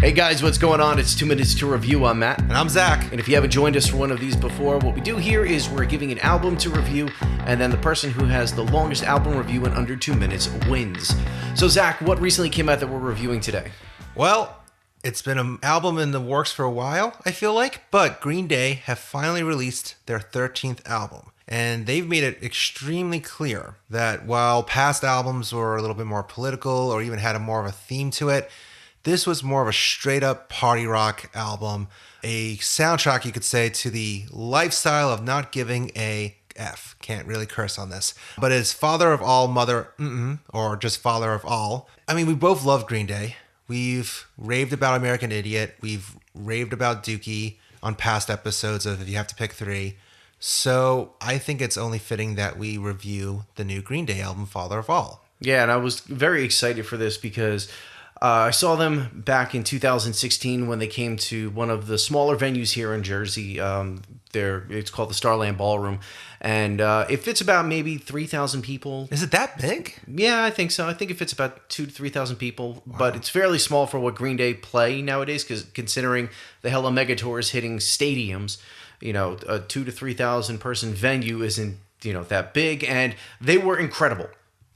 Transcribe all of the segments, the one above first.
Hey guys, what's going on? It's 2 Minutes to Review. I'm Matt. And I'm Zach. And if you haven't joined us for one of these before, what we do here is we're giving an album to review, and then the person who has the longest album review in under 2 minutes wins. So Zach, what recently came out that we're reviewing today? Well, it's been an album in the works for a while, I feel like, but Green Day have finally released their 13th album. And they've made it extremely clear that while past albums were a little bit more political or even had more of a theme to it, this was more of a straight up party rock album, a soundtrack, you could say, to the lifestyle of not giving a F. Can't really curse on this. But it's father of all, mother, or just father of all. I mean, we both love Green Day. We've raved about American Idiot. We've raved about Dookie on past episodes of If You Have to Pick Three. So I think it's only fitting that we review the new Green Day album, Father of All. Yeah, and I was very excited for this because I saw them back in 2016 when they came to one of the smaller venues here in Jersey. It's called the Starland Ballroom, and it fits about maybe 3,000 people. Is it that big? Yeah, I think so. I think it fits about 2,000 to 3,000 people, but it's fairly small for what Green Day play nowadays. Because considering the hella mega tours hitting stadiums, a 2,000 to 3,000 person venue isn't that big, and they were incredible.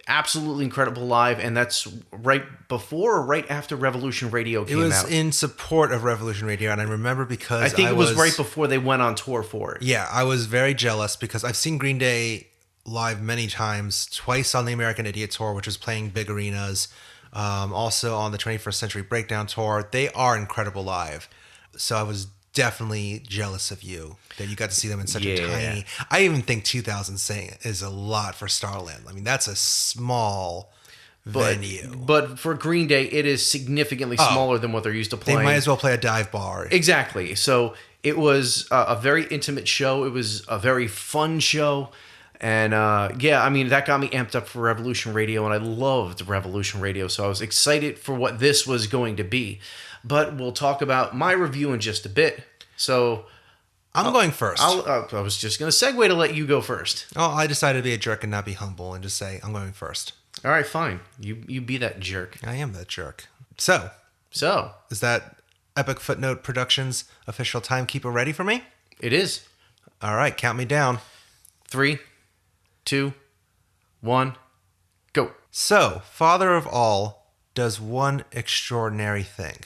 Absolutely incredible live, and that's right before or right after Revolution Radio came out. It was in support of Revolution Radio, and I remember because I think it was right before they went on tour for it. Yeah, I was very jealous because I've seen Green Day live many times, twice on the American Idiot Tour, which was playing big arenas, also on the 21st Century Breakdown Tour. They are incredible live, so I was definitely jealous of you that you got to see them in such a tiny. I even think 2,000 is a lot for Starland. I mean, that's a small venue. But for Green Day, it is significantly smaller than what they're used to playing. They might as well play a dive bar. Exactly. So it was a very intimate show. It was a very fun show. And that got me amped up for Revolution Radio, and I loved Revolution Radio, so I was excited for what this was going to be. But we'll talk about my review in just a bit. So I'm going first. I was just going to segue to let you go first. Oh, I decided to be a jerk and not be humble and just say I'm going first. All right, fine. You be that jerk. I am that jerk. So is that Epic Footnote Productions official timekeeper ready for me? It is. All right, count me down. 3, 2, 1, go. So, Father of All does one extraordinary thing.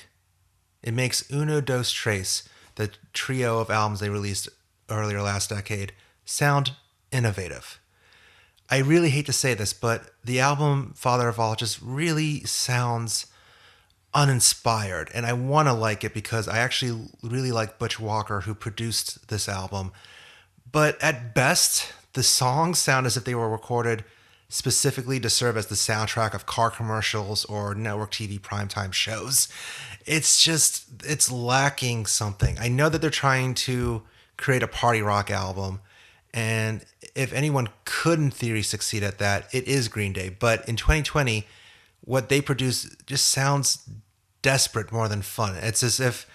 It makes Uno Dos Tres, the trio of albums they released earlier last decade, sound innovative. I really hate to say this, but the album Father of All just really sounds uninspired, and I want to like it because I actually really like Butch Walker, who produced this album. But at best, the songs sound as if they were recorded specifically to serve as the soundtrack of car commercials or network TV primetime shows. It's lacking something. I know that they're trying to create a party rock album, and if anyone could in theory succeed at that, it is Green Day. But in 2020, what they produce just sounds desperate more than fun. It's as if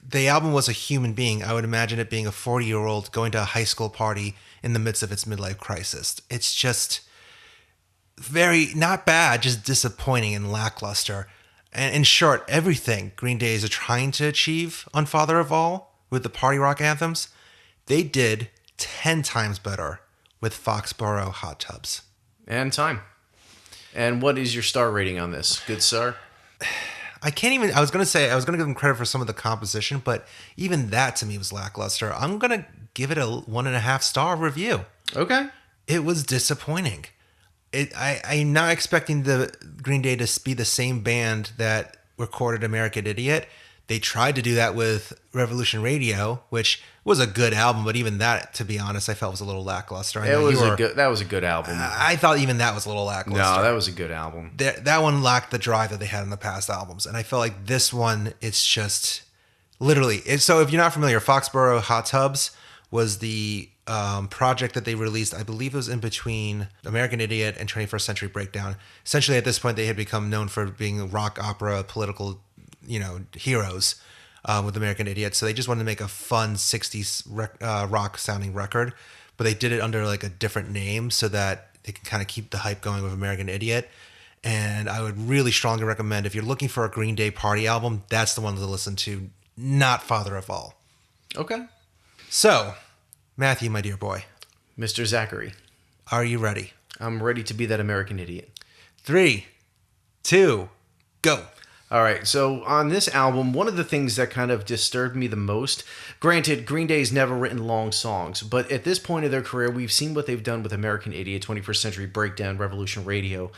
the album was a human being, I would imagine it being a 40-year-old going to a high school party in the midst of its midlife crisis. It's just very, not bad, just disappointing and lackluster. And in short, everything Green Day is trying to achieve on Father of All with the party rock anthems, they did 10 times better with Foxborough Hot Tubs. And time. And what is your star rating on this, good sir? I was going to give them credit for some of the composition, but even that to me was lackluster. I'm going to give it a 1.5 star review. Okay. It was disappointing. I'm not expecting the Green Day to be the same band that recorded American Idiot. They tried to do that with Revolution Radio, which was a good album, but even that, to be honest, I felt was a little lackluster. That was a good album. I thought even that was a little lackluster. No, that was a good album. That one lacked the drive that they had in the past albums, and I felt like this one, it's just literally. So if you're not familiar, Foxborough Hot Tubs was the project that they released. I believe it was in between American Idiot and 21st Century Breakdown. Essentially, at this point, they had become known for being rock opera, political, heroes with American Idiot. So they just wanted to make a fun 60s rock sounding record, but they did it under like a different name so that they can kind of keep the hype going with American Idiot. And I would really strongly recommend, if you're looking for a Green Day party album, that's the one to listen to, not Father of All. Okay. So, Matthew, my dear boy. Mr. Zachary. Are you ready? I'm ready to be that American idiot. 3, 2, go. All right, so on this album, one of the things that kind of disturbed me the most, granted, Green Day's never written long songs, but at this point of their career, we've seen what they've done with American Idiot, 21st Century Breakdown, Revolution Radio.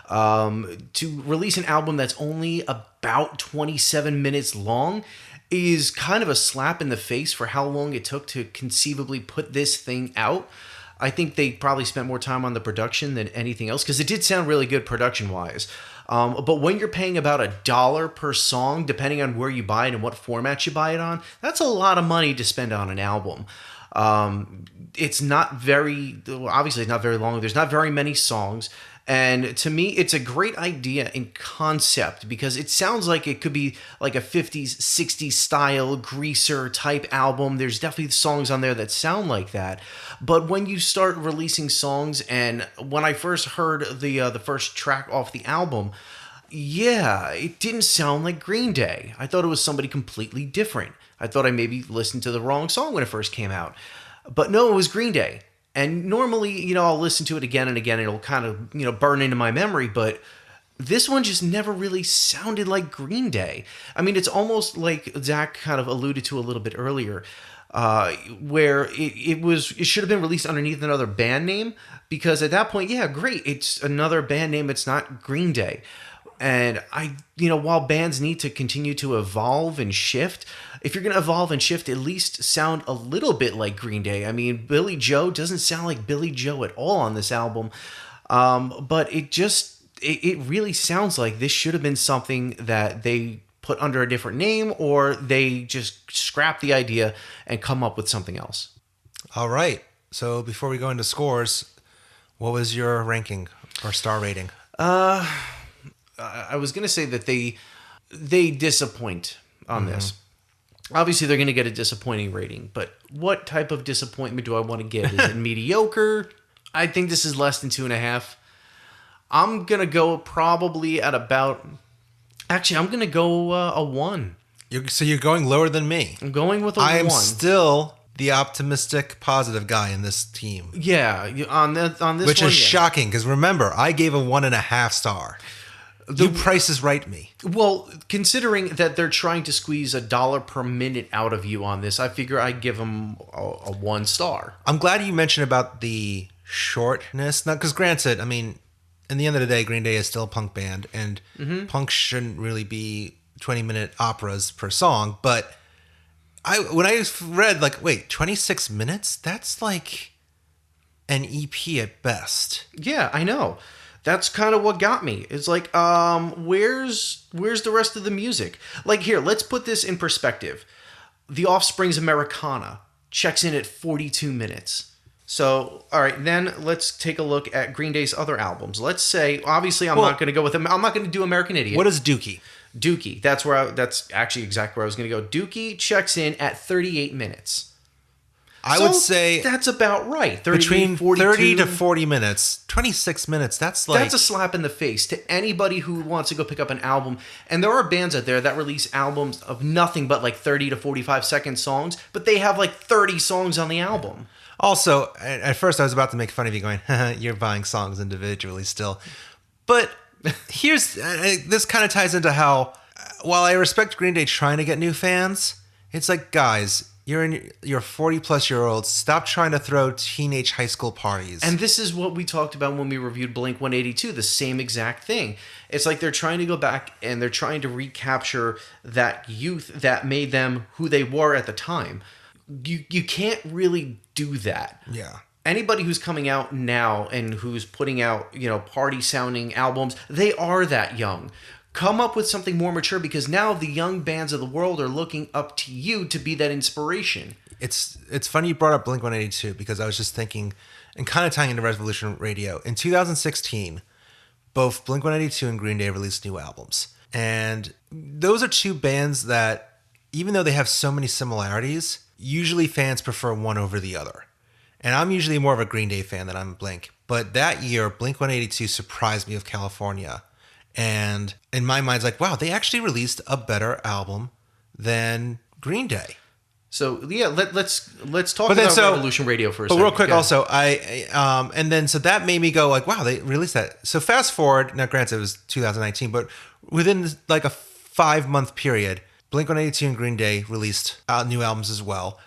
To release an album that's only about 27 minutes long is kind of a slap in the face for how long it took to conceivably put this thing out. I think they probably spent more time on the production than anything else, because it did sound really good production-wise. But when you're paying about $1 per song, depending on where you buy it and what format you buy it on, that's a lot of money to spend on an album. It's not very, obviously it's not very long. There's not very many songs. And to me, it's a great idea in concept, because it sounds like it could be like a 50s, 60s style Greaser type album. There's definitely songs on there that sound like that. But when you start releasing songs, and when I first heard the first track off the album, yeah, it didn't sound like Green Day. I thought it was somebody completely different. I thought I maybe listened to the wrong song when it first came out. But no, it was Green Day. And normally, I'll listen to it again and again, and it'll kind of, burn into my memory, but this one just never really sounded like Green Day. I mean, it's almost like Zach kind of alluded to a little bit earlier, where it should have been released underneath another band name, because at that point, yeah, great, it's another band name, it's not Green Day. And while bands need to continue to evolve and shift, if you're going to evolve and shift, at least sound a little bit like Green Day. I mean, Billy Joe doesn't sound like Billy Joe at all on this album. But it really sounds like this should have been something that they put under a different name, or they just scrap the idea and come up with something else. All right. So before we go into scores, what was your ranking or star rating? I was going to say that they disappoint on this. Obviously, they're going to get a disappointing rating, but what type of disappointment do I want to give? Is it mediocre? I think this is less than 2.5. I'm going to go probably at about... Actually, I'm going to go a 1. So you're going lower than me. I'm going with a 1. I am still the optimistic, positive guy in this team. Yeah, on this Which one, is shocking, because remember, I gave a 1.5 star. You Price is Right me. Well, considering that they're trying to squeeze $1 per minute out of you on this, I figure I'd give them a 1 star. I'm glad you mentioned about the shortness. Now, because granted, I mean, in the end of the day, Green Day is still a punk band, and punk shouldn't really be 20-minute operas per song. But when I read, 26 minutes? That's like an EP at best. Yeah, I know. That's kind of what got me. It's like, where's the rest of the music? Like, here, let's put this in perspective. The Offspring's Americana checks in at 42 minutes. So, all right, then let's take a look at Green Day's other albums. Let's say, obviously, I'm not going to go with them. I'm not going to do American Idiot. What is Dookie? Dookie. That's actually exactly where I was going to go. Dookie checks in at 38 minutes. I would say that's about right. Between 30 to 40 minutes. 26 minutes, that's a slap in the face to anybody who wants to go pick up an album. And there are bands out there that release albums of nothing but 30 to 45 second songs, but they have 30 songs on the album. Also, at first I was about to make fun of you going, you're buying songs individually still. But here's, this kind of ties into how, while I respect Green Day trying to get new fans, it's like, guys, you're 40-plus-year-olds. Stop trying to throw teenage high school parties. And this is what we talked about when we reviewed Blink-182, the same exact thing. It's like they're trying to go back and they're trying to recapture that youth that made them who they were at the time. You can't really do that. Yeah. Anybody who's coming out now and who's putting out, party-sounding albums, they are that young. Come up with something more mature, because now the young bands of the world are looking up to you to be that inspiration. It's funny you brought up Blink-182, because I was just thinking, and kind of tying into Revolution Radio. In 2016, both Blink-182 and Green Day released new albums. And those are two bands that, even though they have so many similarities, usually fans prefer one over the other. And I'm usually more of a Green Day fan than I'm Blink. But that year, Blink-182 surprised me with California. And in my mind, it's like, wow, they actually released a better album than Green Day. So yeah, let's talk about Revolution Radio for a but second. Real quick, also, so that made me go like, wow, they released that. So fast forward, now granted it was 2019, but within like a 5-month period, Blink-182 and Green Day released new albums as well.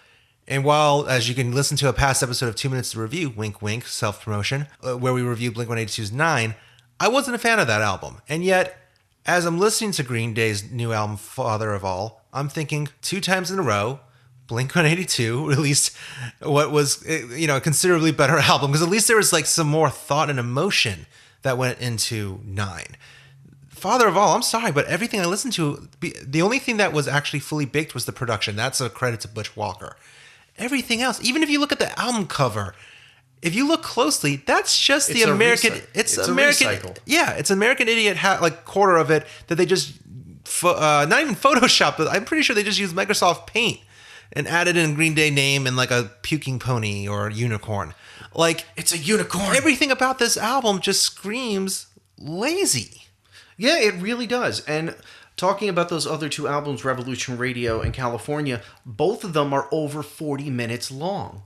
And while, as you can listen to a past episode of 2 Minutes to Review, wink wink, self-promotion, where we reviewed Blink-182's 9, I wasn't a fan of that album. And yet, as I'm listening to Green Day's new album, Father of All, I'm thinking 2 times in a row, Blink-182 released what was, a considerably better album, because at least there was like some more thought and emotion that went into 9. Father of All, I'm sorry, but everything I listened to, the only thing that was actually fully baked was the production. That's a credit to Butch Walker. Everything else, even if you look at the album cover, if you look closely, that's just the American. It's American. Recycle. Yeah, it's American Idiot like quarter of it that they just not even Photoshop. But I'm pretty sure they just used Microsoft Paint and added in Green Day name and like a puking pony or unicorn. Like, it's a unicorn. Everything about this album just screams lazy. Yeah, it really does. And talking about those other 2 albums, Revolution Radio and California, both of them are over 40 minutes long.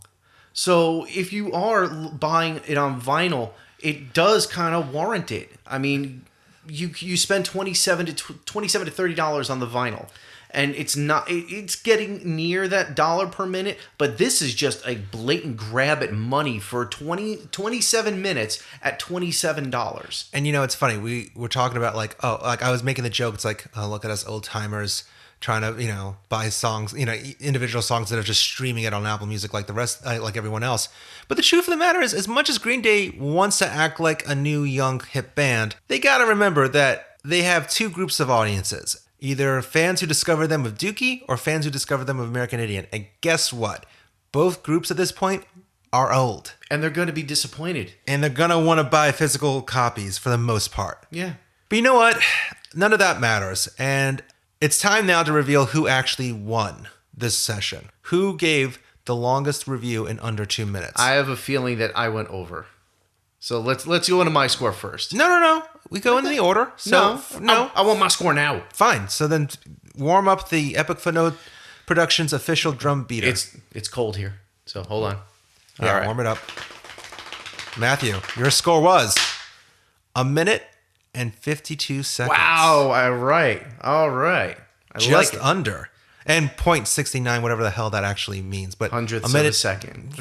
So if you are buying it on vinyl, it does kind of warrant it. I mean, you spend $27 to $30 on the vinyl, and it's getting near that dollar per minute, but this is just a blatant grab at money for 27 minutes at $27. And it's funny, we were talking about like I was making the joke, it's like, oh, look at us old timers trying to buy songs, individual songs that are just streaming it on Apple Music like the rest, like everyone else. But the truth of the matter is, as much as Green Day wants to act like a new young hip band, they got to remember that they have 2 groups of audiences. Either fans who discover them with Dookie or fans who discover them with American Idiot. And guess what? Both groups at this point are old. And they're going to be disappointed. And they're going to want to buy physical copies for the most part. Yeah. But you know what? None of that matters. And it's time now to reveal who actually won this session. Who gave the longest review in under 2 minutes? I have a feeling that I went over. So let's go into my score first. No. We go into the order. So, no. I want my score now. Fine. So then warm up the Epic Footnote Productions official drum beater. It's cold here. So hold on. Yeah, all right. Warm it up. Matthew, your score was 1 minute and 52 seconds. Wow. All right. Just under. And 0.69, whatever the hell that actually means. But hundredths of a second.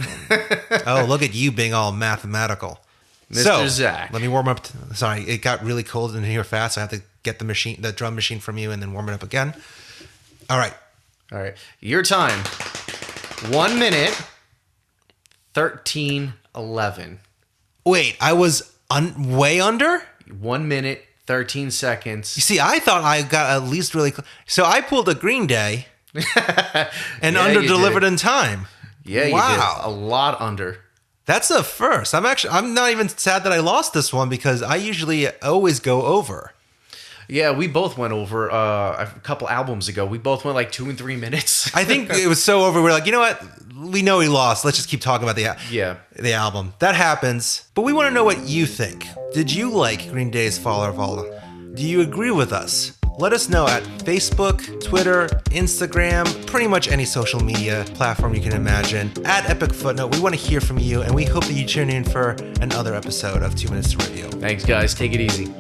Oh, look at you being all mathematical. Mr. Zach. Let me warm up. Sorry, it got really cold in here fast. So I have to get the drum machine from you and then warm it up again. All right. Your time. 1 minute, 13:11. Wait, I was way under? 1 minute, 13 seconds. You see, I thought I got at least really close. So I pulled a Green Day and under-delivered in time. Yeah, you did. A lot under. That's a first. I'm not even sad that I lost this one because I usually always go over. Yeah, we both went over a couple albums ago. We both went like 2 and 3 minutes. I think it was so over. We're like, you know what? We know he lost. Let's just keep talking about the album. That happens. But we want to know what you think. Did you like Green Day's Father of All? Do you agree with us? Let us know at Facebook, Twitter, Instagram, pretty much any social media platform you can imagine. At Epic Footnote, we want to hear from you, and we hope that you tune in for another episode of 2 Minutes to Review. Thanks, guys. Take it easy.